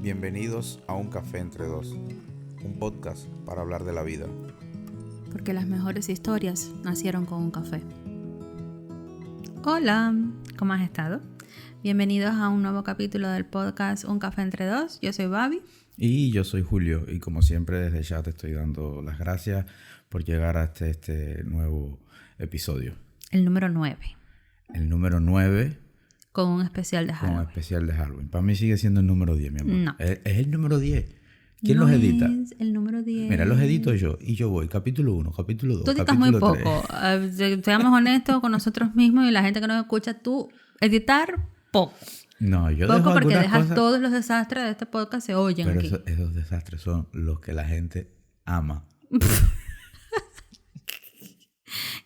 Bienvenidos a Un Café Entre Dos, un podcast para hablar de la vida. Porque las mejores historias nacieron con un café. Hola, ¿cómo has estado? Bienvenidos a un nuevo capítulo del podcast Un Café Entre Dos. Yo soy Babi. Y yo soy Julio, y como siempre desde ya te estoy dando las gracias por llegar a este nuevo episodio. El número 9. El número 9. Con un especial de Halloween. Con un especial de Halloween. Para mí sigue siendo el número 10, mi amor. No. Es el número 10. ¿Quién no los edita? Es el número 10. Mira, los edito yo. Y yo voy capítulo 1, capítulo 2, Tú editas capítulo muy 3. poco. Seamos honestos con nosotros mismos y la gente que nos escucha. Tú editar poco. No, yo Poco dejo porque algunas dejas cosas, todos los desastres de este podcast se oyen pero aquí. esos desastres son los que la gente ama.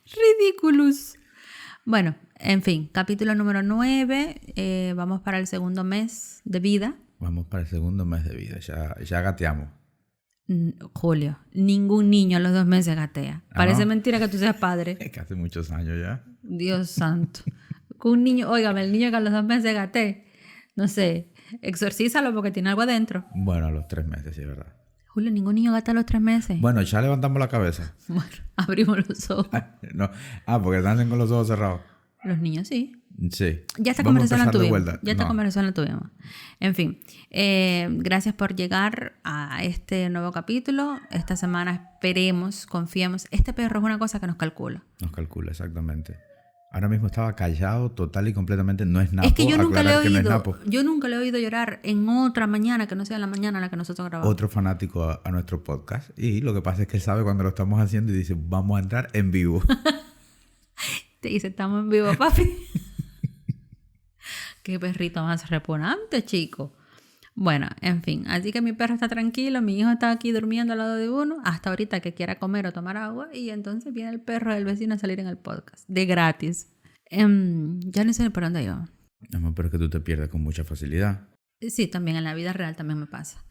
Ridiculous. Bueno, en fin, capítulo número 9. Vamos para el segundo mes de vida. Vamos para el segundo mes de vida. Ya gateamos. Julio, ningún niño a los 2 meses gatea. Parece no? mentira que tú seas padre. Es que hace muchos años ya. Dios santo. Que un niño, óigame, el niño que a los 2 meses gatee, no sé, exorcízalo porque tiene algo adentro. Bueno, a los 3 meses, sí, es verdad. Julio, ningún niño gatea a los 3 meses. Bueno, ya levantamos la cabeza. Bueno, abrimos los ojos. No. Porque nacen con los ojos cerrados. Los niños sí. Sí. Ya esta Vamos a conversación la empezar de tuvimos. vuelta. Ya esta No. conversación la tuvimos. En fin, gracias por llegar a este nuevo capítulo. Esta semana esperemos, confiemos. Este perro es una cosa que nos calcula. Nos calcula, exactamente. Ahora mismo estaba callado total y completamente. No es napo. Es que yo nunca le he Aclarar que no es oído, napo. yo nunca le he oído llorar en otra mañana que no sea la mañana en la que nosotros grabamos. Otro fanático a nuestro podcast. Y lo que pasa es que él sabe cuando lo estamos haciendo y dice, vamos a entrar en vivo. Te dice, estamos en vivo, papi. Qué perrito más repugnante, chico. Bueno, en fin, así que mi perro está tranquilo, mi hijo está aquí durmiendo al lado de uno, hasta ahorita que quiera comer o tomar agua, y entonces viene el perro del vecino a salir en el podcast, de gratis. Ya no sé por dónde iba. No, pero es que tú te pierdes con mucha facilidad. Sí, también en la vida real también me pasa.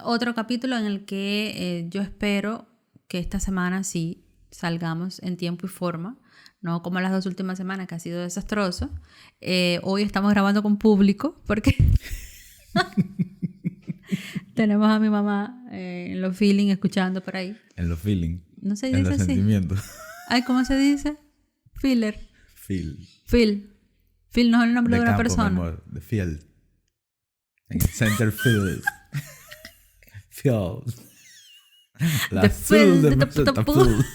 Otro capítulo en el que yo espero que esta semana sí salgamos en tiempo y forma, no como las 2 últimas semanas que ha sido desastroso. Hoy estamos grabando con público porque tenemos a mi mamá en los feeling escuchando por ahí. En los feeling. No se En dice los así. sentimientos. Ay, ¿cómo se dice? Feeler. Feel. Phil. Phil no es el nombre de una campo, persona. mi amor. The field. En center field. Field. La The field field, de the pool.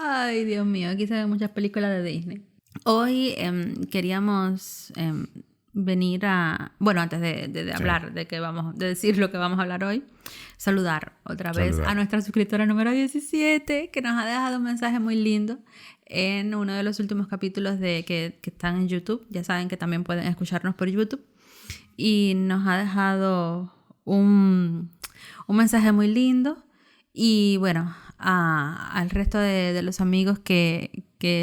Ay, Dios mío, aquí se ven muchas películas de Disney. Hoy queríamos venir a... Bueno, antes de hablar, de decir lo que vamos a hablar hoy, saludar otra vez a nuestra suscriptora número 17, que nos ha dejado un mensaje muy lindo en uno de los últimos capítulos que están en YouTube. Ya saben que también pueden escucharnos por YouTube. Y nos ha dejado un mensaje muy lindo. Y bueno, al resto de los amigos que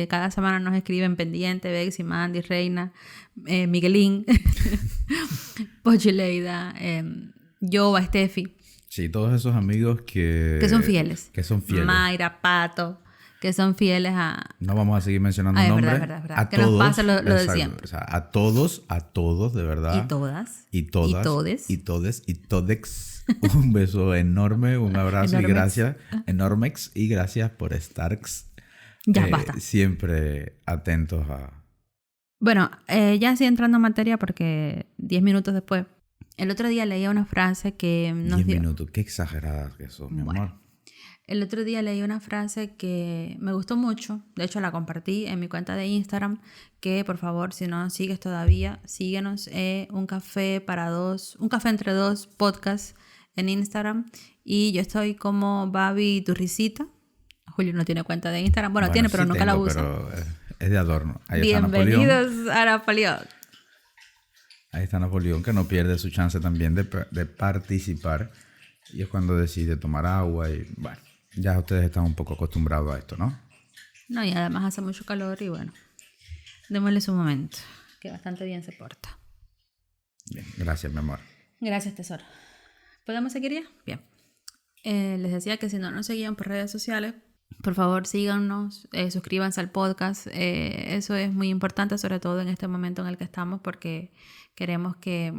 cada semana nos escriben pendiente, Bexy, Mandy, Reina, Miguelín, Pochileida, Yoba, Steffi. Sí, todos esos amigos que son fieles. Que son fieles. Mayra, Pato, que son fieles a... No vamos a seguir mencionando es nombres. verdad, es verdad. A Que todos, nos pase lo de exacto. siempre. O sea, a todos, de verdad. Y todas. Y todas. Y todes. Y todes. Y todex. Un beso enorme, un abrazo y gracias. Enormex. Y gracias por estar Ya, basta. siempre atentos a... Bueno, ya sí entrando en materia porque 10 minutos después, el otro día leía una frase que nos 10 dio... minutos, qué exageradas que son, mi amor. El otro día leí una frase que me gustó mucho, de hecho la compartí en mi cuenta de Instagram, que por favor, si no nos sigues todavía, síguenos, Un Café Entre Dos podcast en Instagram, y yo estoy como Babi Turrisita. Julio no tiene cuenta de Instagram, bueno tiene, pero sí nunca la usa. Pero es de adorno. Ahí Bienvenidos a Napoleón. Ahí está Napoleón, que no pierde su chance también de participar. Y es cuando decide tomar agua y bueno, ya ustedes están un poco acostumbrados a esto, ¿no? No, y además hace mucho calor y bueno, démosle su momento, que bastante bien se porta. Bien, gracias, mi amor. Gracias, tesoro. ¿Podemos seguir ya? Bien. Les decía que si no nos seguían por redes sociales, Por favor, síganos, suscríbanse al podcast. Eso es muy importante, sobre todo en este momento en el que estamos, porque queremos que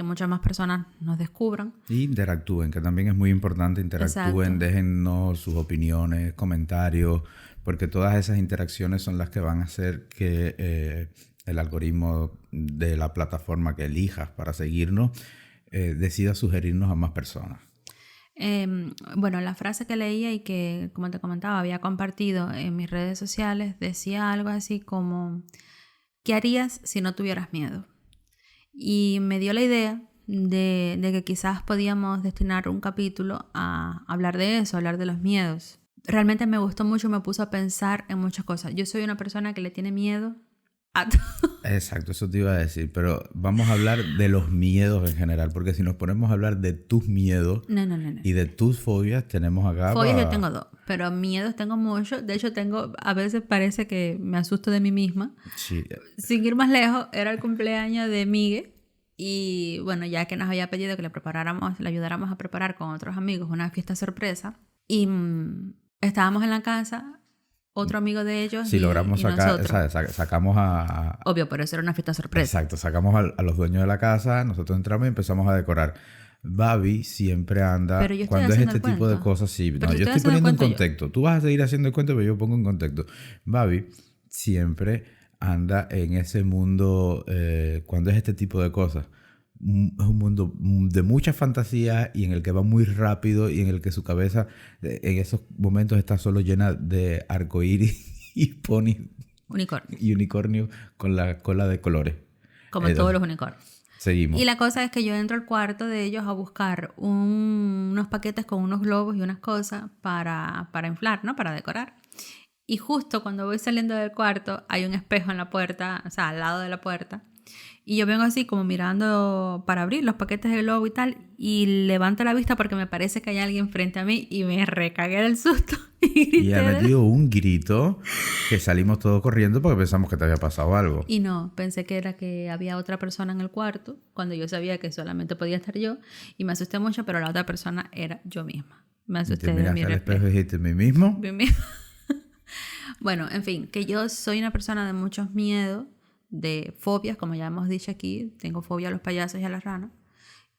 muchas más personas nos descubran. Y interactúen, que también es muy importante. Interactúen, Exacto. déjennos sus opiniones, comentarios, porque todas esas interacciones son las que van a hacer que el algoritmo de la plataforma que elijas para seguirnos decida sugerirnos a más personas. Bueno, la frase que leía y que, como te comentaba, había compartido en mis redes sociales decía algo así como: ¿qué harías si no tuvieras miedo? Y me dio la idea de que quizás podíamos destinar un capítulo a hablar de eso, a hablar de los miedos. Realmente me gustó mucho, me puso a pensar en muchas cosas. Yo soy una persona que le tiene miedo a todo. Exacto, eso te iba a decir, pero vamos a hablar de los miedos en general, porque si nos ponemos a hablar de tus miedos No. y de tus fobias, tenemos acá... Fobias yo tengo 2, pero miedos tengo muchos. De hecho, a veces parece que me asusto de mí misma. Sí. Sin ir más lejos, era el cumpleaños de Migue. Y bueno, ya que nos había pedido que le ayudáramos a preparar con otros amigos una fiesta sorpresa. Y estábamos en la casa, otro amigo de ellos Si logramos sacar, nosotros. sacamos a... Obvio, pero eso era una fiesta sorpresa. Exacto, sacamos a los dueños de la casa, nosotros entramos y empezamos a decorar. Babi siempre anda, Pero yo estoy cuando es haciendo este el tipo de cuento. cosas, sí, Pero no, si yo estoy estoy haciendo el poniendo en cuento yo. contexto. Tú vas a seguir haciendo el cuento, pero yo pongo en contexto. Babi siempre anda en ese mundo, cuando es este tipo de cosas. Es un mundo de mucha fantasía y en el que va muy rápido y en el que su cabeza en esos momentos está solo llena de arcoíris y ponis Unicornio. y unicornios con la cola de colores. Como todos los unicornios. Seguimos. Y la cosa es que yo entro al cuarto de ellos a buscar unos paquetes con unos globos y unas cosas para inflar, ¿no? Para decorar. Y justo cuando voy saliendo del cuarto hay un espejo en la puerta, o sea, al lado de la puerta. Y yo vengo así como mirando para abrir los paquetes de globo y tal, y levanto la vista porque me parece que hay alguien frente a mí y me recagué del susto y grité. Y ella dio un grito que salimos todos corriendo porque pensamos que te había pasado algo. Y no, pensé que era que había otra persona en el cuarto, cuando yo sabía que solamente podía estar yo, y me asusté mucho, pero la otra persona era yo misma. Me asusté Te de mi miraste al espejo reflejo. y dijiste, ¿mí mismo? De mí. Bueno, en fin, que yo soy una persona de muchos miedos, de fobias, como ya hemos dicho aquí. Tengo fobia a los payasos y a las ranas.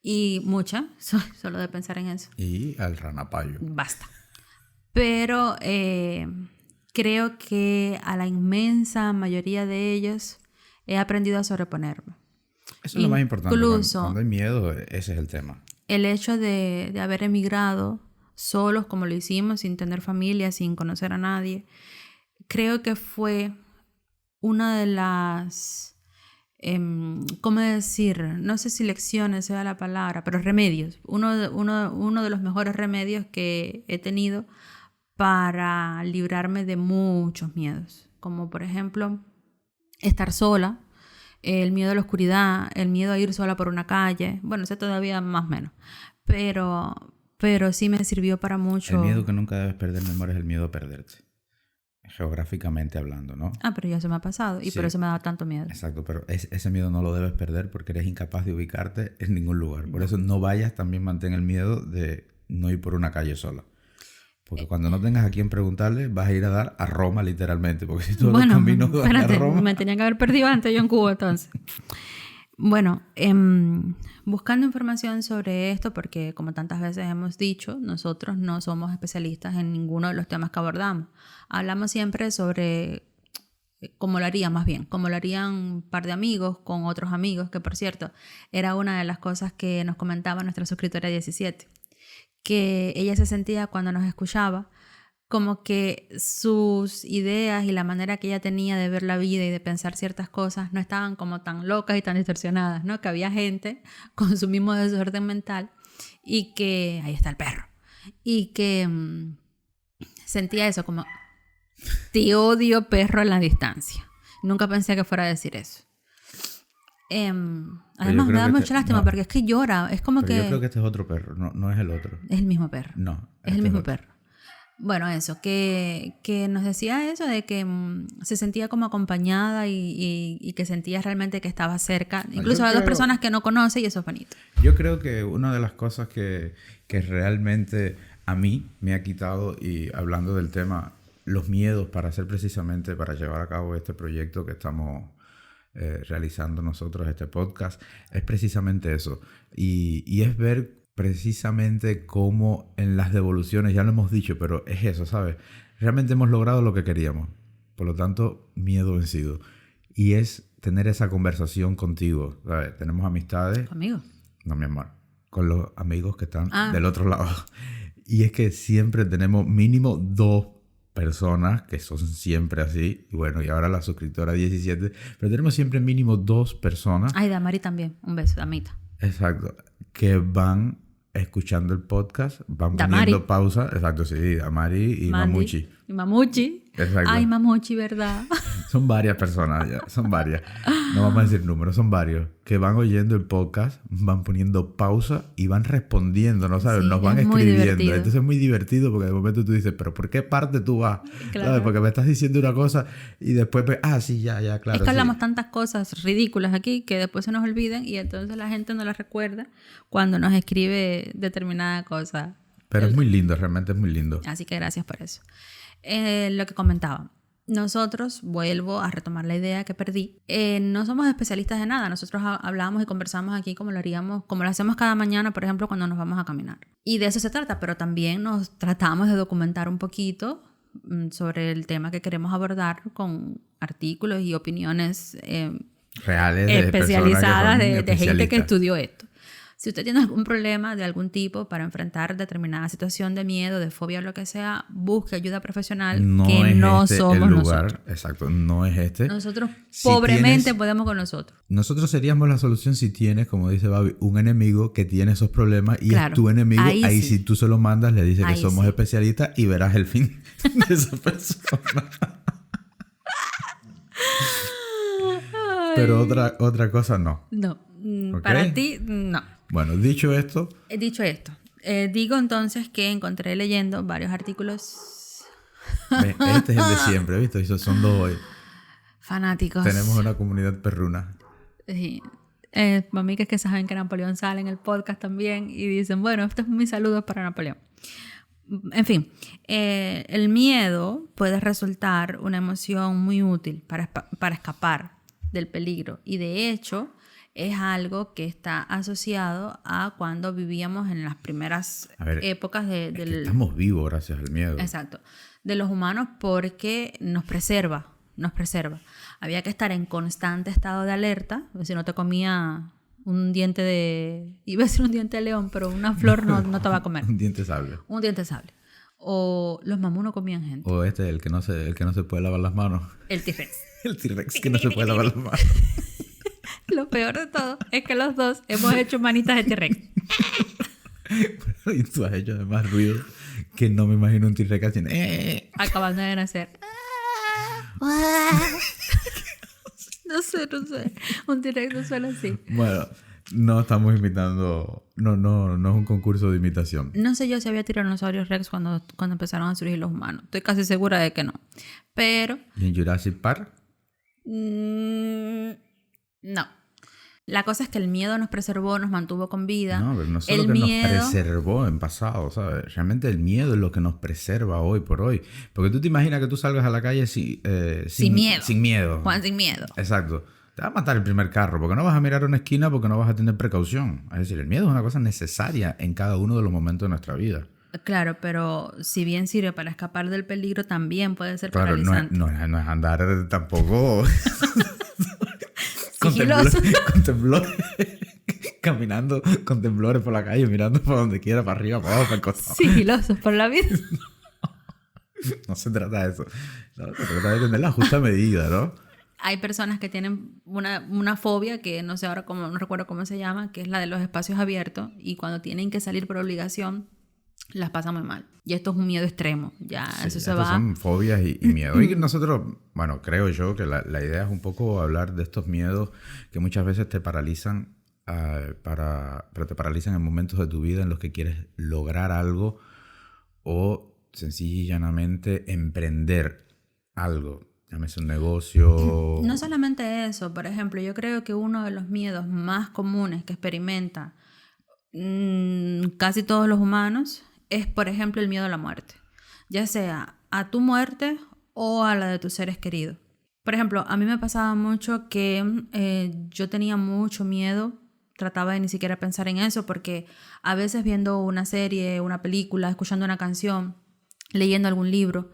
Y mucha, solo de pensar en eso. Y al ranapayo. Basta. Pero creo que a la inmensa mayoría de ellos he aprendido a sobreponerme. Eso es lo más importante. Incluso Cuando hay miedo, ese es el tema. el hecho de haber emigrado solos como lo hicimos, sin tener familia, sin conocer a nadie, creo que fue una de las, ¿cómo decir? No sé si lecciones sea la palabra, pero remedios. Uno de los mejores remedios que he tenido para librarme de muchos miedos. Como por ejemplo, estar sola, el miedo a la oscuridad, el miedo a ir sola por una calle. Bueno, ese todavía más o menos. Pero sí me sirvió para mucho. El miedo que nunca debes perder, mi amor, es el miedo a perderte. Geográficamente hablando, ¿no? Ah, pero ya se me ha pasado y Sí. por eso me da tanto miedo. Exacto, pero ese miedo no lo debes perder porque eres incapaz de ubicarte en ningún lugar. Por eso no vayas, también mantén el miedo de no ir por una calle sola. Porque cuando no tengas a quién preguntarle, vas a ir a dar a Roma literalmente. Porque si todos los caminos dan espérate, a Roma... me tenía que haber perdido antes yo en Cuba entonces. Bueno, buscando información sobre esto, porque como tantas veces hemos dicho, nosotros no somos especialistas en ninguno de los temas que abordamos. Hablamos siempre sobre cómo lo haría, más bien, cómo lo harían un par de amigos con otros amigos, que por cierto, era una de las cosas que nos comentaba nuestra suscriptora 17, que ella se sentía cuando nos escuchaba como que sus ideas y la manera que ella tenía de ver la vida y de pensar ciertas cosas no estaban como tan locas y tan distorsionadas, ¿no? Que había gente con su mismo desorden mental y que... Ahí está el perro. Y que sentía eso como... Te odio, perro, a la distancia. Nunca pensé que fuera a decir eso. Además, me da mucha lástima porque es que llora. Es como Pero que... yo creo que este es otro perro, no es el otro. Es el mismo perro. No. Es el mismo perro. Bueno, eso, que nos decía eso de que se sentía como acompañada y que sentía realmente que estaba cerca, incluso a dos personas que no conoce, y eso es bonito. Yo creo que una de las cosas que realmente a mí me ha quitado, y hablando del tema, los miedos para hacer precisamente, para llevar a cabo este proyecto que estamos realizando nosotros, este podcast, es precisamente eso. Y es ver precisamente cómo en las devoluciones, ya lo hemos dicho, pero es eso, ¿sabes? Realmente hemos logrado lo que queríamos. Por lo tanto, miedo vencido. Y es tener esa conversación contigo, ¿sabes? Tenemos amistades. ¿Conmigo? No, mi amor. Con los amigos que están del otro lado. Y es que siempre tenemos mínimo 2 personas que son siempre así. Y bueno, y ahora la suscriptora 17. Pero tenemos siempre mínimo 2 personas. Ay, Damari también. Un beso, Damita. Exacto. Que van escuchando el podcast, van Damari. poniendo pausa. Exacto, sí. Damari y Mandy. Mamuchi. Y Mamuchi. Exacto. Ay, Mamuchi, ¿verdad? Son varias personas ya, son varias. No vamos a decir números, son varios. Que van oyendo el podcast, van poniendo pausa y van respondiendo, ¿no sabes? Sí, nos van es muy escribiendo. divertido. Entonces es muy divertido porque de momento tú dices, ¿pero por qué parte tú vas? Claro. ¿Sabes? Porque me estás diciendo una cosa y después, sí, ya, claro. Es que sí. hablamos tantas cosas ridículas aquí que después se nos olvidan y entonces la gente no las recuerda cuando nos escribe determinada cosa. Pero es muy lindo, realmente es muy lindo. Así que gracias por eso. Lo que comentaba. Nosotros, vuelvo a retomar la idea que perdí, no somos especialistas de nada. Nosotros hablamos y conversamos aquí como lo haríamos, como lo hacemos cada mañana, por ejemplo, cuando nos vamos a caminar. Y de eso se trata, pero también nos tratamos de documentar un poquito sobre el tema que queremos abordar con artículos y opiniones reales, especializadas de gente que estudia. estudió esto. Si usted tiene algún problema de algún tipo para enfrentar determinada situación de miedo, de fobia o lo que sea, busque ayuda profesional, que no somos el lugar. nosotros. Exacto, no es este. Nosotros Si pobremente tienes, podemos con nosotros. Nosotros seríamos la solución si tienes, como dice Babi, un enemigo que tiene esos problemas y Claro, es tu enemigo. Ahí sí. si tú se lo mandas, le dices que Ahí somos sí. especialistas y verás el fin de esa persona. Pero otra cosa no. No, ¿Ok? para ti, no. Bueno, dicho esto, Dicho esto, digo entonces que encontré leyendo varios artículos este es el de siempre, ¿viste? Esos son 2 hoy. fanáticos. Tenemos una comunidad perruna. Sí. Mami, que saben que Napoleón sale en el podcast también y dicen, bueno, estos son mis saludos para Napoleón. En fin, el miedo puede resultar una emoción muy útil para escapar del peligro y de hecho es algo que está asociado a cuando vivíamos en las primeras épocas que estamos vivos gracias al miedo. Exacto, de los humanos porque nos preserva. Había que estar en constante estado de alerta, si no te comía un diente de... Iba a decir un diente de león, pero una flor no te va a comer. Un diente de sable. Un diente de sable. O los mamunos comían gente. O el que no se puede lavar las manos. El T-Rex. El T-Rex que no se puede lavar las manos. Lo peor de todo es que los dos hemos hecho manitas de T-Rex. Y tú has hecho además ruido que no me imagino un T-Rex haciendo... Acabando de nacer. No sé. Un T-Rex no suena así. Bueno, no estamos imitando... No es un concurso de imitación. No sé yo si había tiranosaurios Rex cuando empezaron a surgir los humanos. Estoy casi segura de que no. Pero... ¿Y en Jurassic Park? No. La cosa es que el miedo nos preservó, nos mantuvo con vida. No, pero no solo que nos preservó en pasado, ¿sabes? Realmente el miedo es lo que nos preserva hoy por hoy. Porque tú te imaginas que tú salgas a la calle sin miedo. Sin miedo. Juan, sin miedo. Exacto. Te va a matar el primer carro porque no vas a mirar a una esquina porque no vas a tener precaución. Es decir, el miedo es una cosa necesaria en cada uno de los momentos de nuestra vida. Claro, pero si bien sirve para escapar del peligro, también puede ser claro, paralizante. No es andar tampoco... Sigiloso. con temblores. Caminando con temblores por la calle, mirando para donde quiera, para arriba, para abajo, para el costado. Sigilosos por la vida. No se trata de eso. No, se trata de tener la justa medida, ¿no? Hay personas que tienen una fobia que no sé ahora no recuerdo cómo se llama, que es la de los espacios abiertos y cuando tienen que salir por obligación las pasan muy mal. Y esto es un miedo extremo. Ya sí, eso se va. Son fobias y miedo. Y nosotros, bueno, creo yo que la idea es un poco hablar de estos miedos que muchas veces te paralizan, pero te paralizan en momentos de tu vida en los que quieres lograr algo o sencilla y llanamente emprender algo. Llámese un negocio. No solamente eso. Por ejemplo, yo creo que uno de los miedos más comunes que experimentan casi todos los humanos es, por ejemplo, el miedo a la muerte. Ya sea a tu muerte o a la de tus seres queridos. Por ejemplo, a mí me pasaba mucho que yo tenía mucho miedo, trataba de ni siquiera pensar en eso, porque a veces viendo una serie, una película, escuchando una canción, leyendo algún libro,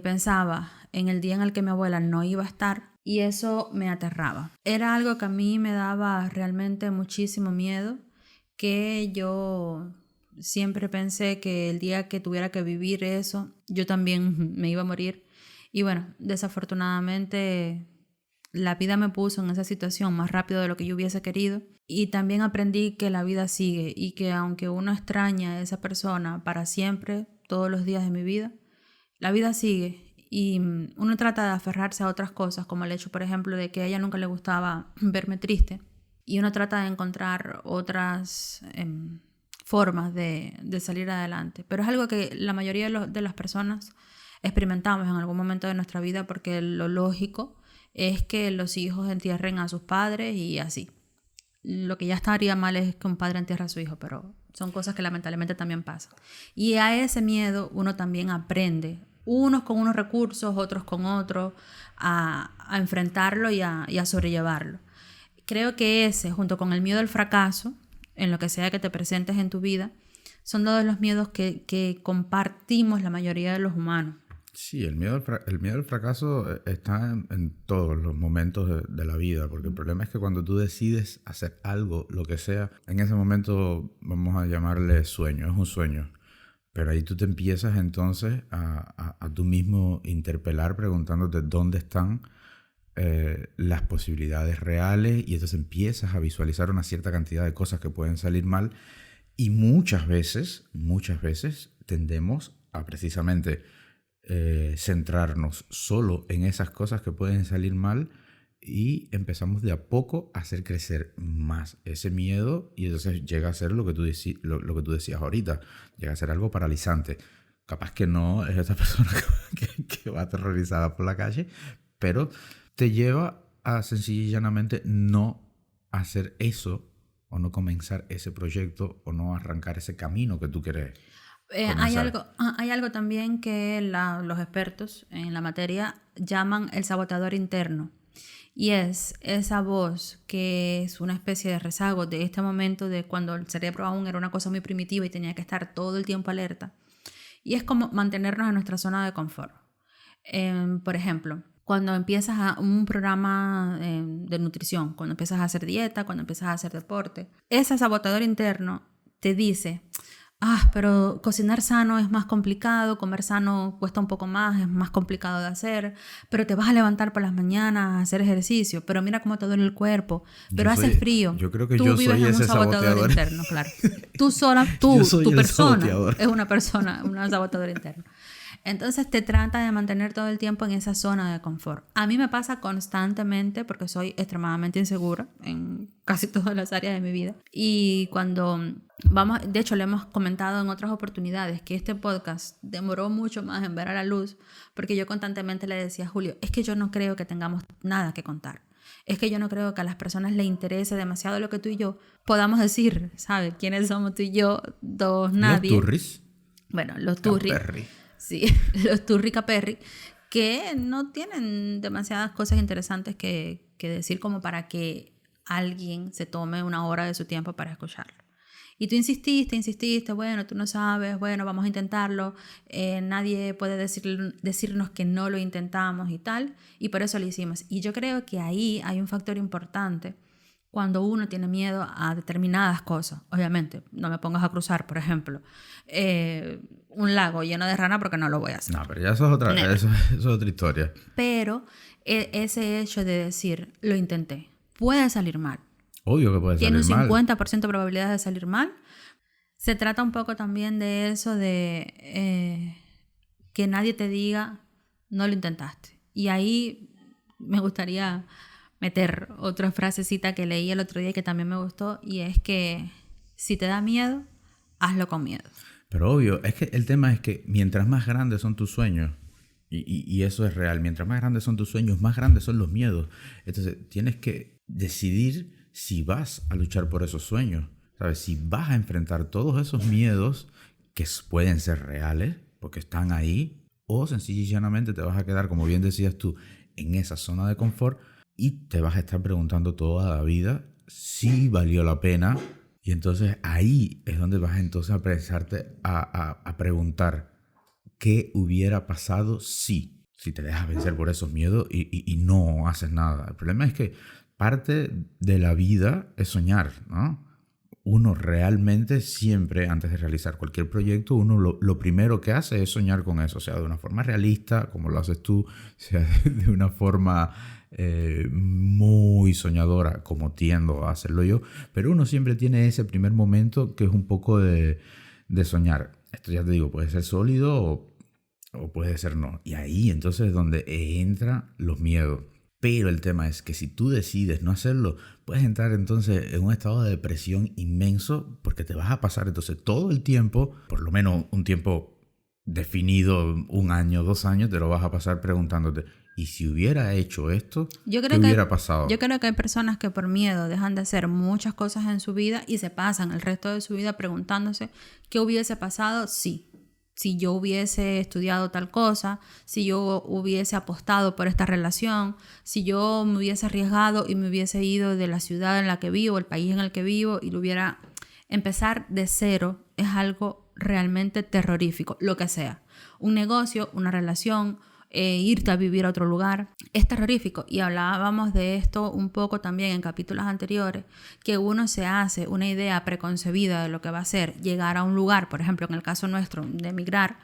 pensaba en el día en el que mi abuela no iba a estar y eso me aterraba. Era algo que a mí me daba realmente muchísimo miedo, que yo siempre pensé que el día que tuviera que vivir eso, yo también me iba a morir. Y bueno, desafortunadamente la vida me puso en esa situación más rápido de lo que yo hubiese querido. Y también aprendí que la vida sigue y que aunque uno extraña a esa persona para siempre, todos los días de mi vida, la vida sigue. Y uno trata de aferrarse a otras cosas, como el hecho, por ejemplo, de que a ella nunca le gustaba verme triste. Y uno trata de encontrar otras formas de salir adelante. Pero es algo que la mayoría de las personas experimentamos en algún momento de nuestra vida, porque lo lógico es que los hijos entierren a sus padres y así. Lo que ya estaría mal es que un padre entierre a su hijo, pero son cosas que lamentablemente también pasan. Y a ese miedo uno también aprende, unos con unos recursos, otros con otros, a enfrentarlo y a sobrellevarlo. Creo que ese, junto con el miedo al fracaso, en lo que sea que te presentes en tu vida, son todos los miedos que compartimos la mayoría de los humanos. Sí, el miedo al fracaso está en todos los momentos de la vida, porque el problema es que cuando tú decides hacer algo, lo que sea, en ese momento vamos a llamarle sueño, es un sueño, pero ahí tú te empiezas entonces a tú mismo interpelar preguntándote dónde están las posibilidades reales, y entonces empiezas a visualizar una cierta cantidad de cosas que pueden salir mal, y muchas veces tendemos a precisamente centrarnos solo en esas cosas que pueden salir mal, y empezamos de a poco a hacer crecer más ese miedo, y entonces llega a ser lo que tú decías ahorita, llega a ser algo paralizante. Capaz que no es esta persona que va aterrorizada por la calle, pero te lleva a sencilla y llanamente no hacer eso, o no comenzar ese proyecto, o no arrancar ese camino que tú quieres. Hay algo también que los expertos en la materia llaman el saboteador interno, y es esa voz que es una especie de rezago de este momento de cuando el cerebro aún era una cosa muy primitiva y tenía que estar todo el tiempo alerta, y es como mantenernos en nuestra zona de confort. Por ejemplo, cuando empiezas a un programa de nutrición, cuando empiezas a hacer dieta, cuando empiezas a hacer deporte, ese saboteador interno te dice: pero cocinar sano es más complicado, comer sano cuesta un poco más, es más complicado de hacer, pero te vas a levantar por las mañanas a hacer ejercicio, pero mira cómo te duele el cuerpo, pero hace frío. Yo creo que yo soy ese saboteador interno, claro. Tu persona es una persona, un saboteador interno. Entonces te trata de mantener todo el tiempo en esa zona de confort. A mí me pasa constantemente porque soy extremadamente insegura en casi todas las áreas de mi vida. Y cuando de hecho le hemos comentado en otras oportunidades que este podcast demoró mucho más en ver a la luz, porque yo constantemente le decía a Julio: es que yo no creo que tengamos nada que contar. Es que yo no creo que a las personas les interese demasiado lo que tú y yo podamos decir, ¿sabes? ¿Quiénes somos tú y yo? Dos nadie. ¿Los turris? Bueno, los turris. Sí, los Turri Caperri, que no tienen demasiadas cosas interesantes que decir como para que alguien se tome una hora de su tiempo para escucharlo. Y tú insististe, bueno, tú no sabes, bueno, vamos a intentarlo, nadie puede decirnos que no lo intentamos y tal, y por eso lo hicimos. Y yo creo que ahí hay un factor importante cuando uno tiene miedo a determinadas cosas. Obviamente, no me pongas a cruzar, por ejemplo, un lago lleno de rana, porque no lo voy a hacer. No, pero ya eso es otra historia. Pero ese hecho de decir, lo intenté, puede salir mal. Obvio que puede salir mal. Tiene un 50% de probabilidades de salir mal. Se trata un poco también de eso de que nadie te diga, no lo intentaste. Y ahí me gustaría meter otra frasecita que leí el otro día que también me gustó, y es que si te da miedo, hazlo con miedo. Pero obvio, es que el tema es que mientras más grandes son tus sueños, y eso es real, mientras más grandes son tus sueños, más grandes son los miedos. Entonces tienes que decidir si vas a luchar por esos sueños, ¿sabes? Si vas a enfrentar todos esos miedos que pueden ser reales, porque están ahí, o sencillamente te vas a quedar, como bien decías tú, en esa zona de confort y te vas a estar preguntando toda la vida si valió la pena. Y entonces ahí es donde vas entonces a empezarte a preguntar qué hubiera pasado si te dejas vencer por esos miedos y no haces nada. El problema es que parte de la vida es soñar, ¿no? Uno realmente siempre, antes de realizar cualquier proyecto, uno lo primero que hace es soñar con eso, sea de una forma realista, como lo haces tú, sea de una forma muy soñadora, como tiendo a hacerlo yo, pero uno siempre tiene ese primer momento que es un poco de soñar. Esto ya te digo, puede ser sólido o puede ser no. Y ahí entonces es donde entran los miedos. Pero el tema es que si tú decides no hacerlo, puedes entrar entonces en un estado de depresión inmenso porque te vas a pasar entonces todo el tiempo, por lo menos un tiempo definido, 1 año, 2 años, te lo vas a pasar preguntándote, ¿y si hubiera hecho esto? ¿Qué hubiera pasado? Yo creo que hay personas que por miedo dejan de hacer muchas cosas en su vida y se pasan el resto de su vida preguntándose qué hubiese pasado si yo hubiese estudiado tal cosa, si yo hubiese apostado por esta relación, si yo me hubiese arriesgado y me hubiese ido de la ciudad en la que vivo, el país en el que vivo, y lo hubiera... Empezar de cero es algo realmente terrorífico, lo que sea. Un negocio, una relación, irte a vivir a otro lugar, es terrorífico. Y hablábamos de esto un poco también en capítulos anteriores, que uno se hace una idea preconcebida de lo que va a ser llegar a un lugar, por ejemplo, en el caso nuestro, de emigrar,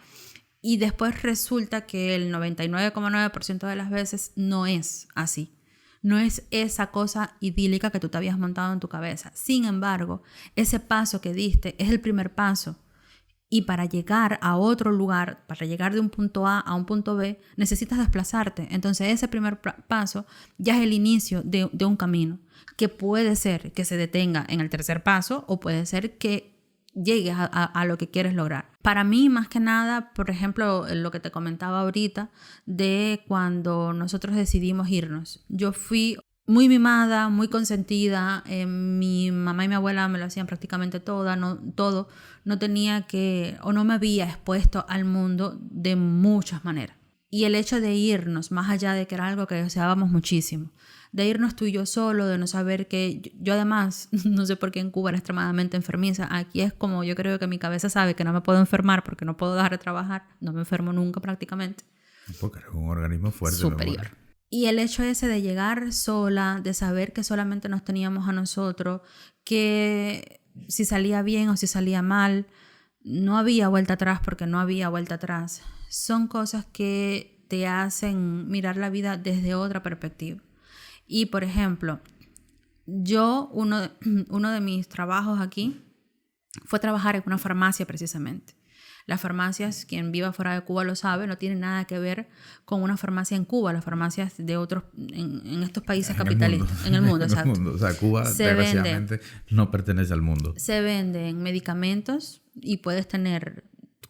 y después resulta que el 99,9% de las veces no es así. No es esa cosa idílica que tú te habías montado en tu cabeza. Sin embargo, ese paso que diste es el primer paso. Y para llegar a otro lugar, para llegar de un punto A a un punto B, necesitas desplazarte. Entonces ese primer paso ya es el inicio de un camino que puede ser que se detenga en el tercer paso o puede ser que llegues a lo que quieres lograr. Para mí, más que nada, por ejemplo, lo que te comentaba ahorita de cuando nosotros decidimos irnos. Yo fui muy mimada, muy consentida. Mi mamá y mi abuela me lo hacían prácticamente todo. No tenía que, o no me había expuesto al mundo de muchas maneras. Y el hecho de irnos, más allá de que era algo que deseábamos muchísimo, de irnos tú y yo solo, de no saber que... Yo además, no sé por qué en Cuba era extremadamente enfermiza. Aquí es como yo creo que mi cabeza sabe que no me puedo enfermar porque no puedo dejar de trabajar. No me enfermo nunca prácticamente. Porque eres un organismo fuerte. Superior. Y el hecho ese de llegar sola, de saber que solamente nos teníamos a nosotros, que si salía bien o si salía mal, no había vuelta atrás porque no había vuelta atrás. Son cosas que te hacen mirar la vida desde otra perspectiva. Y, por ejemplo, uno de mis trabajos aquí fue trabajar en una farmacia precisamente. Las farmacias, quien viva fuera de Cuba lo sabe, no tienen nada que ver con una farmacia en Cuba. Las farmacias de otros, en estos países capitalistas. En el mundo, exacto. O sea, Cuba, desgraciadamente, no pertenece al mundo. Se venden medicamentos y puedes tener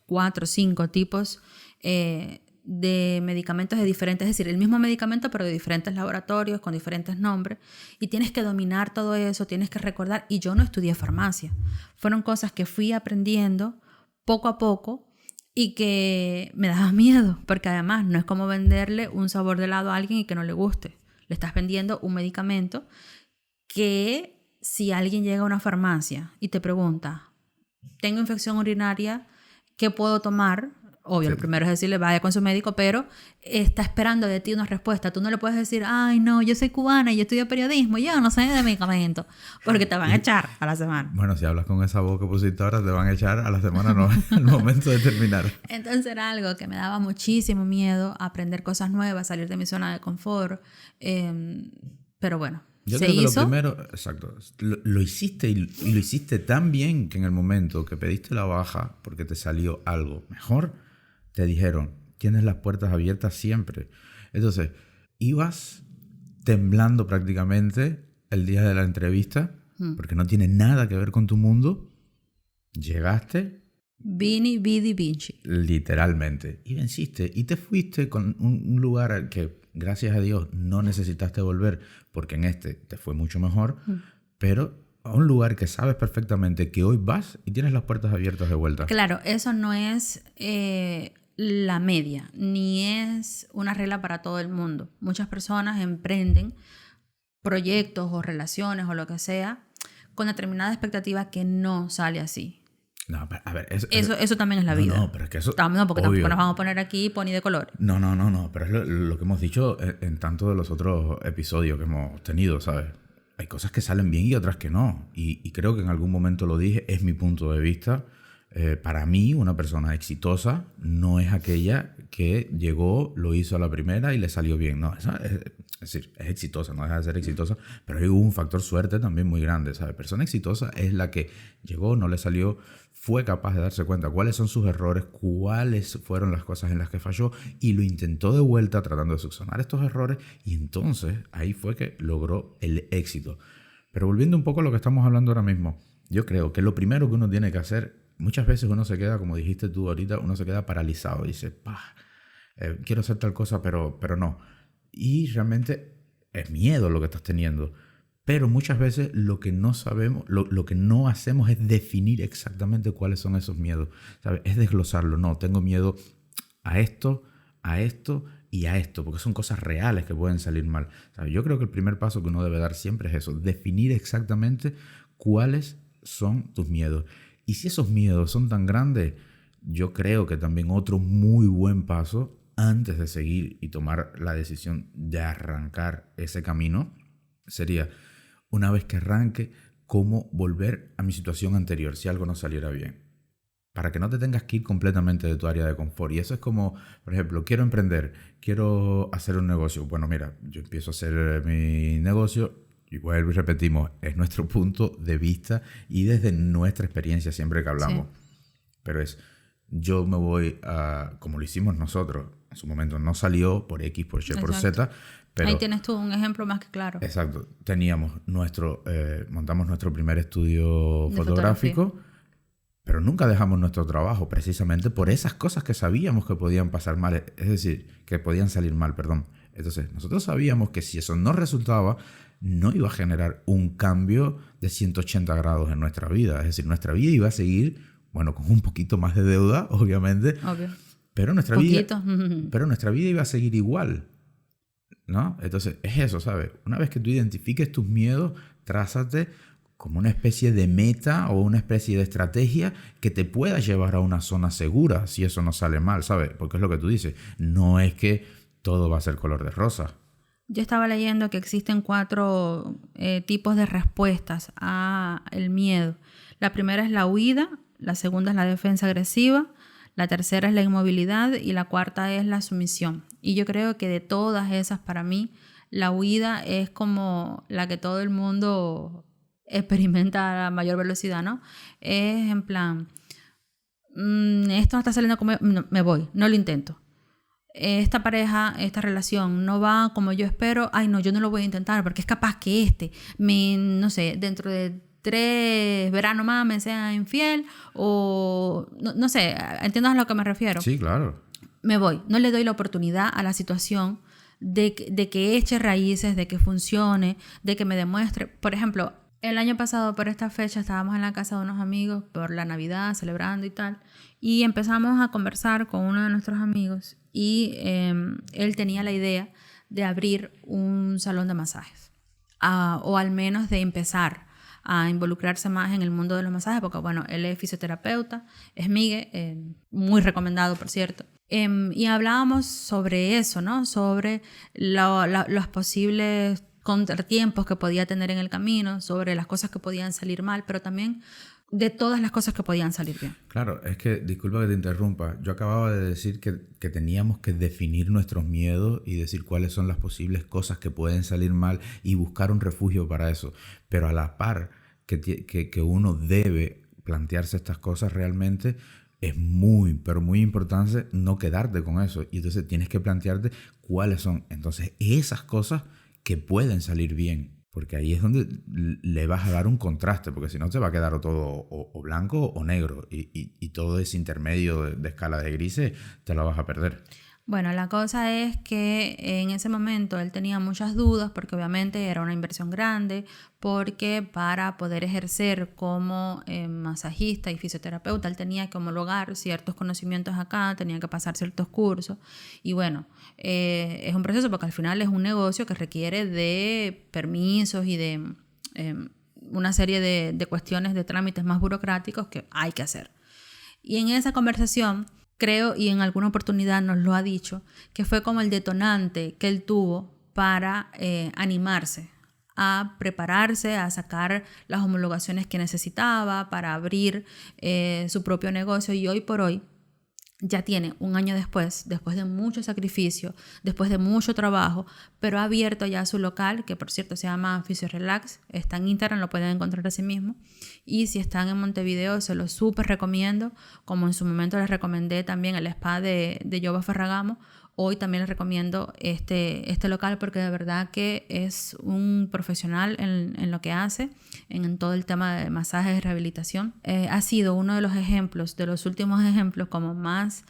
4 o 5 tipos de medicamentos de diferentes, es decir, el mismo medicamento pero de diferentes laboratorios, con diferentes nombres, y tienes que dominar todo eso, tienes que recordar, y yo no estudié farmacia. Fueron cosas que fui aprendiendo poco a poco y que me daba miedo, porque además no es como venderle un sabor de helado a alguien y que no le guste. Le estás vendiendo un medicamento que si alguien llega a una farmacia y te pregunta, tengo infección urinaria, ¿qué puedo tomar? Obvio, sí. Lo primero es decirle, vaya con su médico, pero está esperando de ti una respuesta. Tú no le puedes decir, ay, no, yo soy cubana y yo estudio periodismo, yo no sé de medicamentos, porque te van a echar a la semana. Bueno, si hablas con esa voz que pusiste ahora, te van a echar a la semana, no, al momento de terminar. Entonces era algo que me daba muchísimo miedo, aprender cosas nuevas, salir de mi zona de confort, pero bueno. Yo creo que lo primero, exacto, lo hiciste y lo hiciste tan bien que en el momento que pediste la baja porque te salió algo mejor, te dijeron, tienes las puertas abiertas siempre. Entonces, ibas temblando prácticamente el día de la entrevista, porque no tiene nada que ver con tu mundo. Llegaste. Vini, vidi, vinci. Literalmente. Y venciste. Y te fuiste con un lugar al que, gracias a Dios, no necesitaste volver, porque en este te fue mucho mejor, pero a un lugar que sabes perfectamente que hoy vas y tienes las puertas abiertas de vuelta. Claro, eso no es la media, ni es una regla para todo el mundo. Muchas personas emprenden proyectos o relaciones o lo que sea con determinada expectativa que no sale así. No, a ver, eso también es la vida. No, pero es que eso... No, porque tampoco nos vamos a poner aquí poni de color. No, pero es lo que hemos dicho en tanto de los otros episodios que hemos tenido, ¿sabes? Hay cosas que salen bien y otras que no. Y creo que en algún momento lo dije, es mi punto de vista. Para mí, una persona exitosa no es aquella que llegó, lo hizo a la primera y le salió bien. No, esa es decir, es exitosa, no deja de ser exitosa, pero hay un factor suerte también muy grande, ¿sabes? Persona exitosa es la que llegó, no le salió, fue capaz de darse cuenta cuáles son sus errores, cuáles fueron las cosas en las que falló y lo intentó de vuelta tratando de subsanar estos errores y entonces ahí fue que logró el éxito. Pero volviendo un poco a lo que estamos hablando ahora mismo, yo creo que lo primero que uno tiene que hacer, muchas veces uno se queda, como dijiste tú ahorita, uno se queda paralizado, dice, quiero hacer tal cosa, pero no. Y realmente es miedo lo que estás teniendo. Pero muchas veces lo que no sabemos, lo que no hacemos es definir exactamente cuáles son esos miedos, ¿sabes? Es desglosarlo. No, tengo miedo a esto y a esto, porque son cosas reales que pueden salir mal, ¿sabes? Yo creo que el primer paso que uno debe dar siempre es eso, definir exactamente cuáles son tus miedos. Y si esos miedos son tan grandes, yo creo que también otro muy buen paso antes de seguir y tomar la decisión de arrancar ese camino sería, una vez que arranque, cómo volver a mi situación anterior si algo no saliera bien. Para que no te tengas que ir completamente de tu área de confort. Y eso es como, por ejemplo, quiero emprender, quiero hacer un negocio. Bueno, mira, yo empiezo a hacer mi negocio y vuelvo y repetimos, es nuestro punto de vista y desde nuestra experiencia siempre que hablamos. Sí. Pero yo me voy a, como lo hicimos nosotros, en su momento no salió por X, por Y, por Z. Pero, ahí tienes tú un ejemplo más que claro. Exacto. Teníamos montamos nuestro primer estudio fotográfico, pero nunca dejamos nuestro trabajo precisamente por esas cosas que sabíamos que podían pasar mal, es decir, que podían salir mal, perdón. Entonces, nosotros sabíamos que si eso no resultaba, no iba a generar un cambio de 180 grados en nuestra vida. Es decir, nuestra vida iba a seguir, bueno, con un poquito más de deuda, obviamente, pero nuestra vida iba a seguir igual, ¿no? Entonces, es eso, ¿sabes? Una vez que tú identifiques tus miedos, trázate como una especie de meta o una especie de estrategia que te pueda llevar a una zona segura si eso no sale mal, ¿sabes? Porque es lo que tú dices, no es que todo va a ser color de rosa. Yo estaba leyendo que existen 4 tipos de respuestas al miedo. La primera es la huida, la segunda es la defensa agresiva, la tercera es la inmovilidad y la cuarta es la sumisión. Y yo creo que de todas esas, para mí, la huida es como la que todo el mundo experimenta a mayor velocidad, ¿no? Es en plan, esto no está saliendo como me voy, no lo intento. Esta pareja, esta relación no va como yo espero, no, yo no lo voy a intentar porque es capaz que no sé, dentro de 3 veranos más me sea infiel o no sé, ¿entiendes a lo que me refiero? Sí, claro. Me voy, no le doy la oportunidad a la situación de que eche raíces, de que funcione, de que me demuestre. Por ejemplo, el año pasado por esta fecha estábamos en la casa de unos amigos por la Navidad, celebrando y tal, y empezamos a conversar con uno de nuestros amigos y él tenía la idea de abrir un salón de masajes, o al menos de empezar a involucrarse más en el mundo de los masajes, porque bueno, él es fisioterapeuta, es Migue, muy recomendado por cierto. Y hablábamos sobre eso, ¿no? Sobre los posibles contratiempos que podía tener en el camino, sobre las cosas que podían salir mal, pero también de todas las cosas que podían salir bien. Claro, es que, disculpa que te interrumpa, yo acababa de decir que teníamos que definir nuestros miedos y decir cuáles son las posibles cosas que pueden salir mal y buscar un refugio para eso, pero a la par que uno debe plantearse estas cosas realmente, es muy, pero muy importante no quedarte con eso. Y entonces tienes que plantearte cuáles son entonces esas cosas que pueden salir bien. Porque ahí es donde le vas a dar un contraste. Porque si no te va a quedar todo o blanco o negro. Y todo ese intermedio de escala de grises te lo vas a perder. Bueno, la cosa es que en ese momento él tenía muchas dudas porque obviamente era una inversión grande, porque para poder ejercer como masajista y fisioterapeuta él tenía que homologar ciertos conocimientos acá, tenía que pasar ciertos cursos y bueno, es un proceso porque al final es un negocio que requiere de permisos y de una serie de cuestiones, de trámites más burocráticos que hay que hacer. Y en esa conversación creo, y en alguna oportunidad nos lo ha dicho, que fue como el detonante que él tuvo para animarse a prepararse, a sacar las homologaciones que necesitaba para abrir su propio negocio. Y hoy por hoy ya tiene un año después de mucho sacrificio, después de mucho trabajo, pero ha abierto ya su local, que por cierto se llama Physiorelax, está en Instagram, lo pueden encontrar así mismo. Y si están en Montevideo, se lo súper recomiendo, como en su momento les recomendé también el spa de Yoba Ferragamo. Hoy también les recomiendo este local porque de verdad que es un profesional en lo que hace, en todo el tema de masajes y rehabilitación. Ha sido uno de los ejemplos, de los últimos ejemplos como más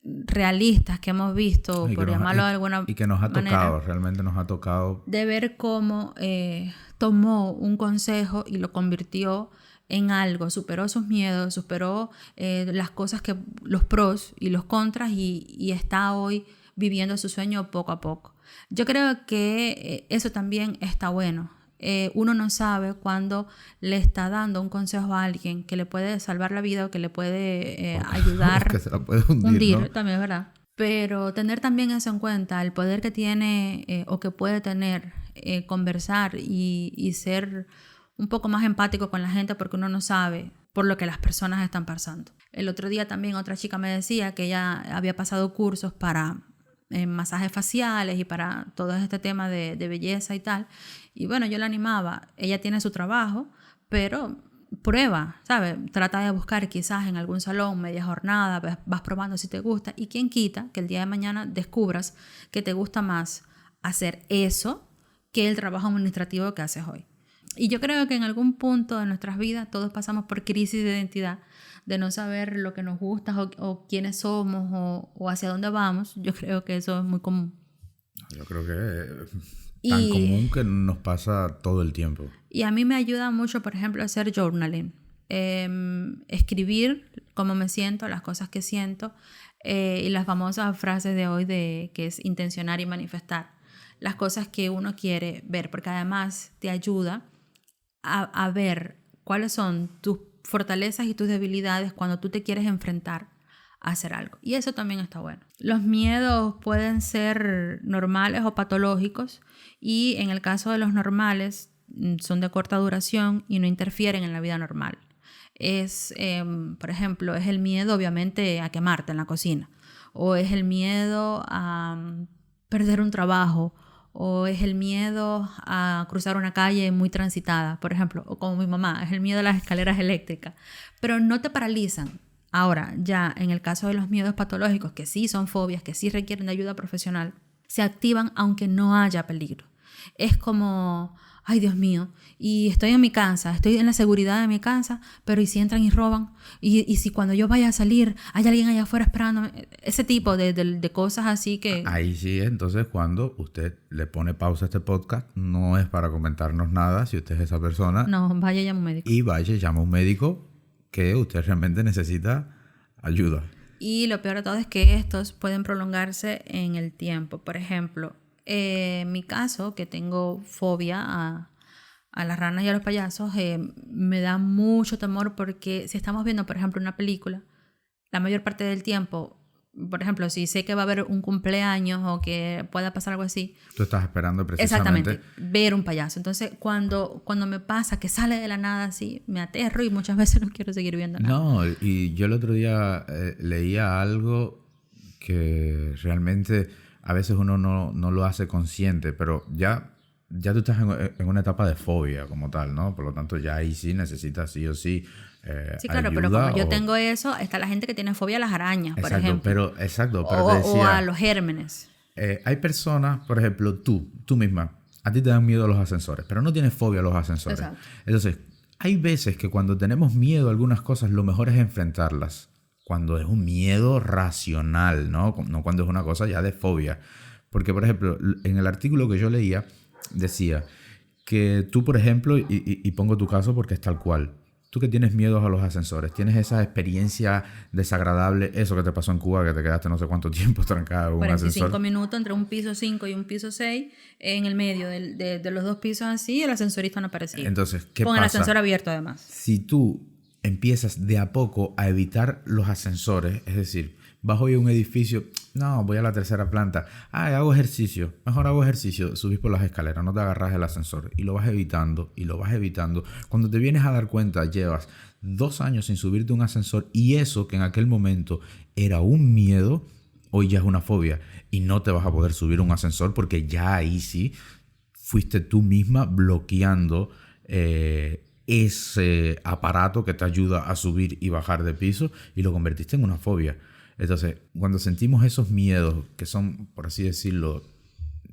realistas que hemos visto, por llamarlo de alguna manera. Y que nos ha tocado, realmente nos ha tocado. De ver cómo tomó un consejo y lo convirtió en algo, superó sus miedos, superó las cosas, los pros y los contras y está hoy viviendo su sueño poco a poco. Yo creo que eso también está bueno. Uno no sabe cuándo le está dando un consejo a alguien que le puede salvar la vida o que le puede ayudar. Que se la puede hundir, ¿no? También, ¿verdad? Pero tener también eso en cuenta, el poder que tiene o que puede tener conversar y ser un poco más empático con la gente porque uno no sabe por lo que las personas están pasando. El otro día también otra chica me decía que ella había pasado cursos para masajes faciales y para todo este tema de belleza y tal. Y bueno, yo la animaba. Ella tiene su trabajo, pero prueba, ¿sabes? Trata de buscar quizás en algún salón, media jornada, vas probando si te gusta. Y quién quita que el día de mañana descubras que te gusta más hacer eso que el trabajo administrativo que haces hoy. Y yo creo que en algún punto de nuestras vidas todos pasamos por crisis de identidad, de no saber lo que nos gusta o quiénes somos o hacia dónde vamos. Yo creo que eso es muy común. Yo creo que es tan común que nos pasa todo el tiempo. Y a mí me ayuda mucho, por ejemplo, hacer journaling. Escribir cómo me siento, las cosas que siento y las famosas frases de hoy que es intencionar y manifestar. Las cosas que uno quiere ver, porque además te ayuda a ver cuáles son tus fortalezas y tus debilidades cuando tú te quieres enfrentar a hacer algo. Y eso también está bueno. Los miedos pueden ser normales o patológicos y en el caso de los normales son de corta duración y no interfieren en la vida normal. Por ejemplo, es el miedo obviamente a quemarte en la cocina o es el miedo a perder un trabajo o es el miedo a cruzar una calle muy transitada, por ejemplo, o como mi mamá, es el miedo a las escaleras eléctricas, pero no te paralizan. Ahora, ya en el caso de los miedos patológicos, que sí son fobias, que sí requieren de ayuda profesional, se activan aunque no haya peligro. Es como, ay Dios mío, y estoy en mi casa, estoy en la seguridad de mi casa, pero ¿y si entran y roban? ¿Y si cuando yo vaya a salir hay alguien allá afuera esperándome? Ese tipo de cosas así que... Ahí sí, entonces cuando usted le pone pausa a este podcast, no es para comentarnos nada si usted es esa persona. No, vaya y llama a un médico. Y vaya y llama a un médico que usted realmente necesita ayuda. Y lo peor de todo es que estos pueden prolongarse en el tiempo. Por ejemplo, en mi caso, que tengo fobia a las ranas y a los payasos, me da mucho temor porque si estamos viendo, por ejemplo, una película, la mayor parte del tiempo, por ejemplo, si sé que va a haber un cumpleaños o que pueda pasar algo así. Tú estás esperando precisamente. Exactamente, ver un payaso. Entonces, cuando me pasa que sale de la nada así, me aterro y muchas veces no quiero seguir viendo nada. No, y yo el otro día leía algo que realmente a veces uno no lo hace consciente, pero ya tú estás en una etapa de fobia como tal, ¿no? Por lo tanto, ya ahí sí necesitas sí o sí sí, claro, pero como yo tengo eso, está la gente que tiene fobia a las arañas, por ejemplo. Pero te decía, o a los gérmenes. Hay personas, por ejemplo, tú misma, a ti te dan miedo a los ascensores, pero no tienes fobia a los ascensores. Exacto. Entonces, hay veces que cuando tenemos miedo a algunas cosas, lo mejor es enfrentarlas. cuando es un miedo racional, ¿no? No cuando es una cosa ya de fobia. Porque, por ejemplo, en el artículo que yo leía, decía que tú, por ejemplo, y pongo tu caso porque es tal cual, tú que tienes miedos a los ascensores, tienes esa experiencia desagradable, eso que te pasó en Cuba, que te quedaste no sé cuánto tiempo trancado en un 45 ascensor. minutos entre un piso 5 y un piso 6, en el medio de los dos pisos así, el ascensorista no aparecía. Entonces, ¿qué Con pasa? el ascensor abierto además. Si tú empiezas de a poco a evitar los ascensores, es decir, vas hoy a un edificio, no, voy a la tercera planta, hago ejercicio, mejor hago ejercicio, subís por las escaleras, no te agarras el ascensor y lo vas evitando y lo vas evitando. Cuando te vienes a dar cuenta, llevas 2 años sin subirte a un ascensor y eso que en aquel momento era un miedo, hoy ya es una fobia y no te vas a poder subir a un ascensor porque ya ahí sí fuiste tú misma bloqueando ese aparato que te ayuda a subir y bajar de piso y lo convertiste en una fobia. Entonces, cuando sentimos esos miedos que son, por así decirlo,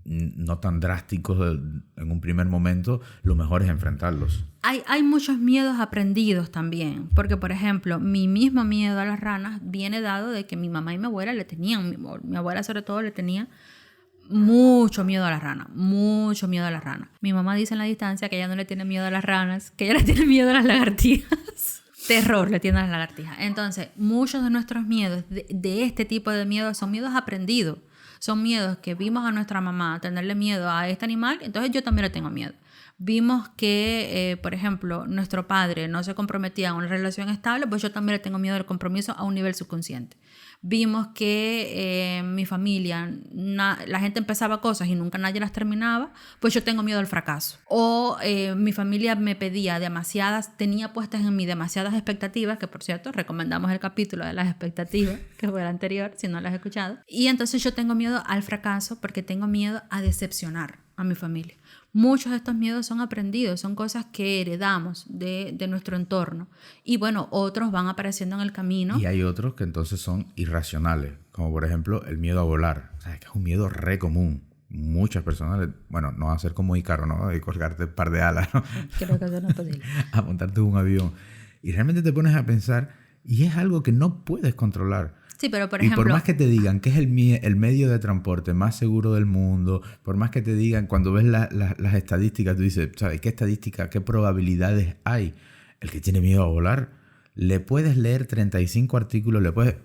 no tan drásticos en un primer momento, lo mejor es enfrentarlos. Hay muchos miedos aprendidos también, porque por ejemplo, mi mismo miedo a las ranas viene dado de que mi mamá y mi abuela le tenían, mi abuela sobre todo le tenía mucho miedo a las ranas, mucho miedo a las ranas. Mi mamá dice en la distancia que ella no le tiene miedo a las ranas, que ella le tiene miedo a las lagartijas. Terror le tiene a las lagartijas. Entonces, muchos de nuestros miedos, de este tipo de miedos, son miedos aprendidos. Son miedos que vimos a nuestra mamá tenerle miedo a este animal, entonces yo también le tengo miedo. Vimos que, por ejemplo, nuestro padre no se comprometía a una relación estable, pues yo también le tengo miedo al compromiso a un nivel subconsciente. Vimos que mi familia, la gente empezaba cosas y nunca nadie las terminaba, pues yo tengo miedo al fracaso. O mi familia me pedía tenía puestas en mí demasiadas expectativas, que por cierto, recomendamos el capítulo de las expectativas, que fue el anterior, si no lo has escuchado. Y entonces yo tengo miedo al fracaso porque tengo miedo a decepcionar a mi familia. Muchos de estos miedos son aprendidos, son cosas que heredamos de nuestro entorno. Y bueno, otros van apareciendo en el camino. Y hay otros que entonces son irracionales, como por ejemplo el miedo a volar. O sea, que es un miedo re común. Muchas personas, bueno, no va a ser como Ícaro, ¿no? Y colgarte un par de alas, ¿no? Creo que eso no es posible. A montarte en un avión. Y realmente te pones a pensar, y es algo que no puedes controlar. Sí, pero por ejemplo... Y por más que te digan que es el medio de transporte más seguro del mundo, por más que te digan, cuando ves las estadísticas, tú dices, ¿sabes qué estadística, qué probabilidades hay? El que tiene miedo a volar, le puedes leer 35 artículos, le puedes...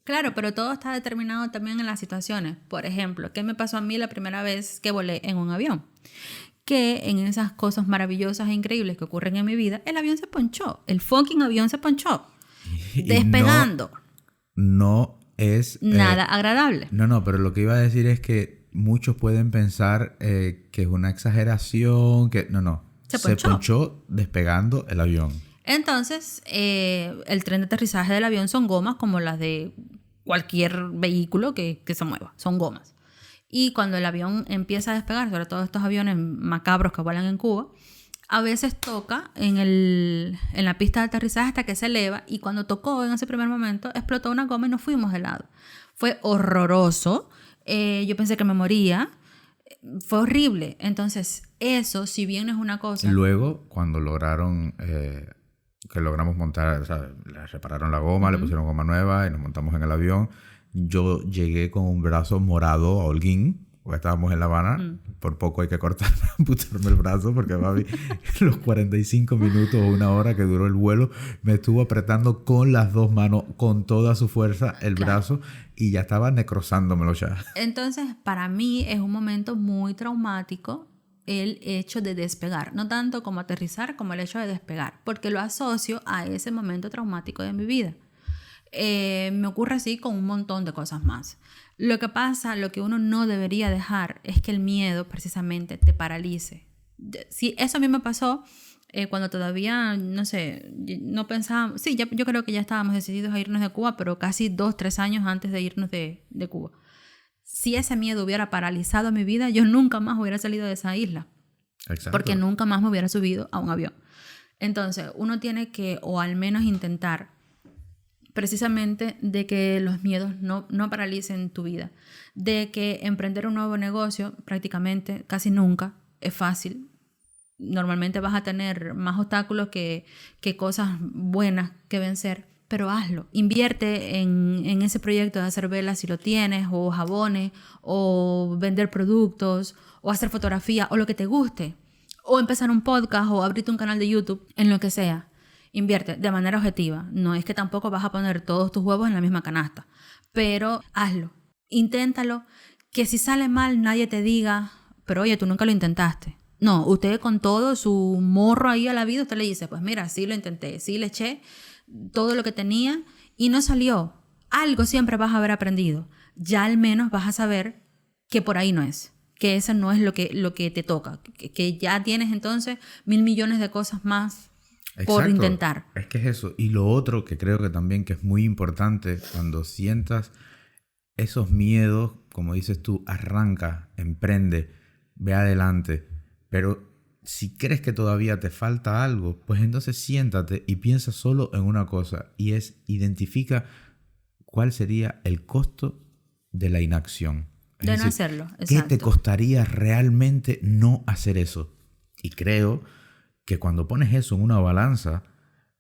Claro, pero todo está determinado también en las situaciones. Por ejemplo, ¿qué me pasó a mí la primera vez que volé en un avión? Que en esas cosas maravillosas e increíbles que ocurren en mi vida, el avión se ponchó. El fucking avión se ponchó. Despegando. No es... nada agradable. No, pero lo que iba a decir es que muchos pueden pensar que es una exageración, que... No. Se ponchó despegando el avión. Entonces, el tren de aterrizaje del avión son gomas como las de cualquier vehículo que se mueva. Son gomas. Y cuando el avión empieza a despegar, sobre todo estos aviones macabros que vuelan en Cuba, a veces toca en la pista de aterrizaje hasta que se eleva, y cuando tocó en ese primer momento explotó una goma y nos fuimos de lado. Fue horroroso. Yo pensé que me moría. Fue horrible. Entonces, eso, si bien es una cosa... Luego, cuando lograron... que logramos montar, o sea, le repararon la goma, le pusieron goma nueva y nos montamos en el avión. Yo llegué con un brazo morado a Holguín, porque estábamos en La Habana. Por poco hay que amputarme el brazo, porque papi, los 45 minutos o una hora que duró el vuelo, me estuvo apretando con las dos manos, con toda su fuerza, el brazo, y ya estaba necrosándomelo ya. Entonces, para mí es un momento muy traumático el hecho de despegar, no tanto como aterrizar, como el hecho de despegar, porque lo asocio a ese momento traumático de mi vida. Me ocurre así con un montón de cosas más. Lo que pasa, lo que uno no debería dejar es que el miedo precisamente te paralice. Si eso a mí me pasó cuando todavía, no sé, no pensábamos, sí, yo creo que ya estábamos decididos a irnos de Cuba, pero casi 2-3 años antes de irnos de Cuba. Si ese miedo hubiera paralizado mi vida, yo nunca más hubiera salido de esa isla. Exacto. Porque nunca más me hubiera subido a un avión. Entonces, uno tiene que, o al menos intentar, precisamente de que los miedos no paralicen tu vida. De que emprender un nuevo negocio prácticamente casi nunca es fácil. Normalmente vas a tener más obstáculos que cosas buenas que vencer. pero hazlo. Invierte en ese proyecto de hacer velas si lo tienes, o jabones, o vender productos, o hacer fotografía, o lo que te guste. O empezar un podcast, o abrirte un canal de YouTube, en lo que sea. Invierte de manera objetiva. No es que tampoco vas a poner todos tus huevos en la misma canasta, pero hazlo. Inténtalo. Que si sale mal nadie te diga, pero oye, tú nunca lo intentaste. No, usted con todo su morro ahí a la vida, usted le dice, pues mira, sí lo intenté, sí le eché todo lo que tenía y no salió. Algo siempre vas a haber aprendido. Ya al menos vas a saber que por ahí no es, que eso no es lo que te toca, que ya tienes entonces 1.000 millones de cosas más por intentar. Es que es eso. Y lo otro que creo que también que es muy importante, cuando sientas esos miedos, como dices tú, arranca, emprende, ve adelante. Pero si crees que todavía te falta algo, pues entonces siéntate y piensa solo en una cosa, y es identifica cuál sería el costo de la inacción. Es de decir, no hacerlo, exacto. ¿qué te costaría realmente no hacer eso? Y creo que cuando pones eso en una balanza,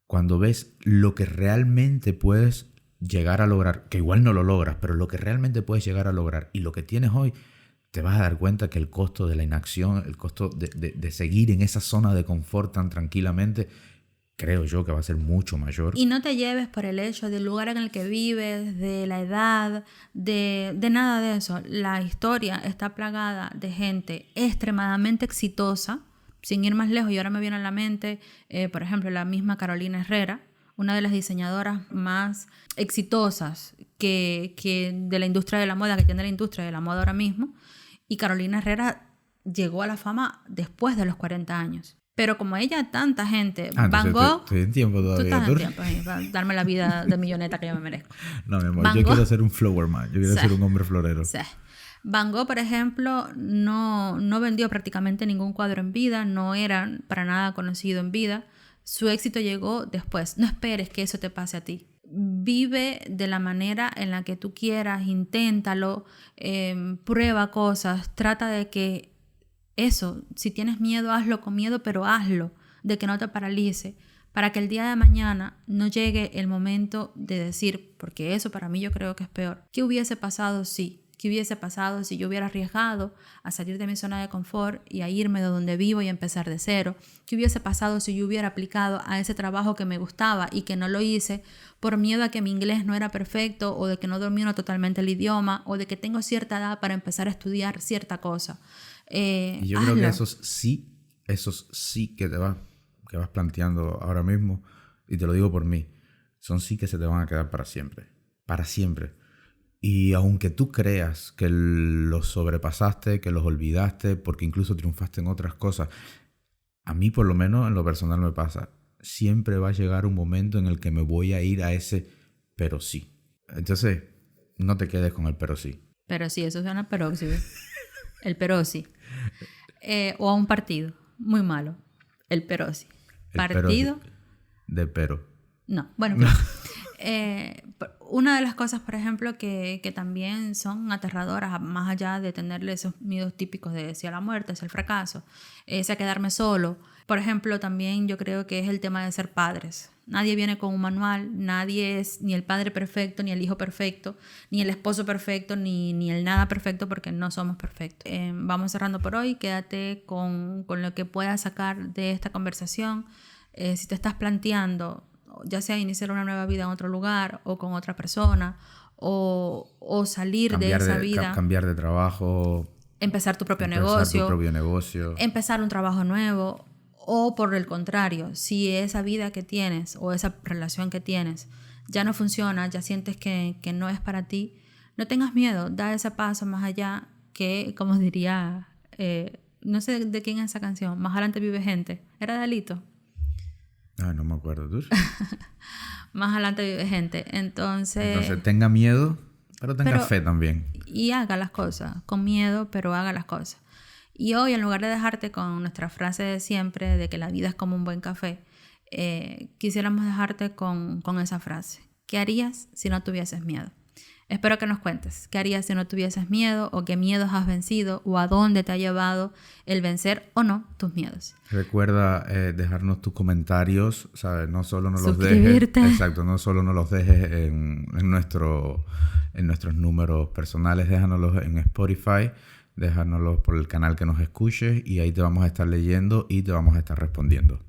cuando ves lo que realmente puedes llegar a lograr, que igual no lo logras, pero lo que realmente puedes llegar a lograr y lo que tienes hoy, te vas a dar cuenta que el costo de la inacción, el costo de seguir en esa zona de confort tan tranquilamente, creo yo que va a ser mucho mayor. Y no te lleves por el hecho del lugar en el que vives, de la edad, de nada de eso. La historia está plagada de gente extremadamente exitosa, sin ir más lejos. Y ahora me viene a la mente, por ejemplo, la misma Carolina Herrera, una de las diseñadoras más exitosas que de la industria de la moda, que tiene la industria de la moda ahora mismo. Y Carolina Herrera llegó a la fama después de los 40 años. Pero como ella, tanta gente, Van Gogh... Estoy en tiempo todavía. Tú estás en tiempo para darme la vida de milloneta que yo me merezco. No, mi amor, yo quiero ser un flower man. Yo quiero ser un hombre florero. Sí. Van Gogh, por ejemplo, no vendió prácticamente ningún cuadro en vida. No era para nada conocido en vida. Su éxito llegó después. No esperes que eso te pase a ti. Vive de la manera en la que tú quieras, inténtalo, prueba cosas, trata de que eso, si tienes miedo, hazlo con miedo, pero hazlo, de que no te paralice, para que el día de mañana no llegue el momento de decir, porque eso para mí yo creo que es peor, ¿qué hubiese pasado si? ¿Qué hubiese pasado si yo hubiera arriesgado a salir de mi zona de confort y a irme de donde vivo y a empezar de cero? ¿Qué hubiese pasado si yo hubiera aplicado a ese trabajo que me gustaba y que no lo hice por miedo a que mi inglés no era perfecto, o de que no domino totalmente el idioma, o de que tengo cierta edad para empezar a estudiar cierta cosa? Y yo creo que esos sí que que vas planteando ahora mismo, y te lo digo por mí, son sí que se te van a quedar para siempre. Para siempre. Y aunque tú creas que los sobrepasaste, que los olvidaste, porque incluso triunfaste en otras cosas, a mí por lo menos en lo personal me pasa, siempre va a llegar un momento en el que me voy a ir a ese pero sí. Entonces, no te quedes con el pero sí. Pero sí, eso suena peróxido. El pero sí. O a un partido. Muy malo. El pero sí. Partido. De pero. No, bueno, una de las cosas, por ejemplo, que también son aterradoras, más allá de tenerle esos miedos típicos de si a la muerte, si al fracaso, si a quedarme solo. Por ejemplo, también yo creo que es el tema de ser padres. Nadie viene con un manual, nadie es ni el padre perfecto, ni el hijo perfecto, ni el esposo perfecto, ni el nada perfecto, porque no somos perfectos. Vamos cerrando por hoy, quédate con lo que puedas sacar de esta conversación. Si te estás planteando, ya sea iniciar una nueva vida en otro lugar o con otra persona, o salir de esa vida, cambiar de trabajo, empezar tu propio negocio, empezar un trabajo nuevo, o por el contrario, si esa vida que tienes o esa relación que tienes ya no funciona, ya sientes que no es para ti, no tengas miedo, da ese paso más allá, que como diría, no sé de quién es esa canción, Más adelante vive gente, ¿era de Alito? Ah, no me acuerdo, ¿tú? Más adelante vive gente. Entonces tenga miedo, pero tenga fe también. Y haga las cosas, con miedo, pero haga las cosas. Y hoy, en lugar de dejarte con nuestra frase de siempre, de que la vida es como un buen café, quisiéramos dejarte con esa frase. ¿Qué harías si no tuvieses miedo? Espero que nos cuentes qué harías si no tuvieses miedo, o qué miedos has vencido, o a dónde te ha llevado el vencer o no tus miedos. Recuerda dejarnos tus comentarios, ¿sabes? No solo nos los dejes. Suscribirte. Exacto, no solo nos los dejes en nuestros números personales, déjanoslos en Spotify, déjanoslos por el canal que nos escuches y ahí te vamos a estar leyendo y te vamos a estar respondiendo.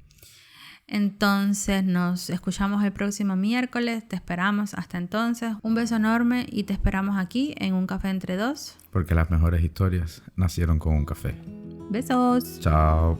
Entonces nos escuchamos el próximo miércoles, te esperamos hasta entonces. Un beso enorme y te esperamos aquí en Un Café Entre Dos. Porque las mejores historias nacieron con un café. Besos. Chao.